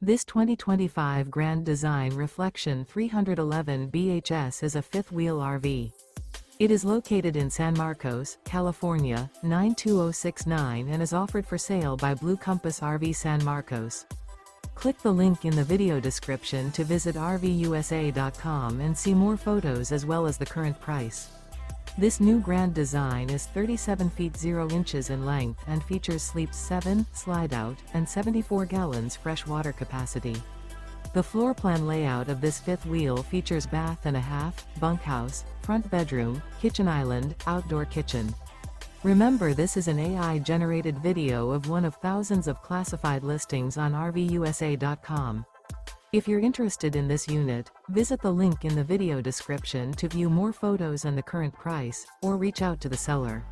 This 2025 Grand Design Reflection 311 BHS is a fifth-wheel RV. It is located in San Marcos, California, 92069 and is offered for sale by Blue Compass RV San Marcos. Click the link in the video description to visit RVUSA.com and see more photos as well as the current price. This new Grand Design is 37 feet 0 inches in length and features sleeps 7, slide-out, and 74 gallons fresh water capacity. The floor plan layout of this fifth wheel features bath and a half, bunkhouse, front bedroom, kitchen island, outdoor kitchen. Remember, this is an AI-generated video of one of thousands of classified listings on RVUSA.com. If you're interested in this unit, visit the link in the video description to view more photos and the current price, or reach out to the seller.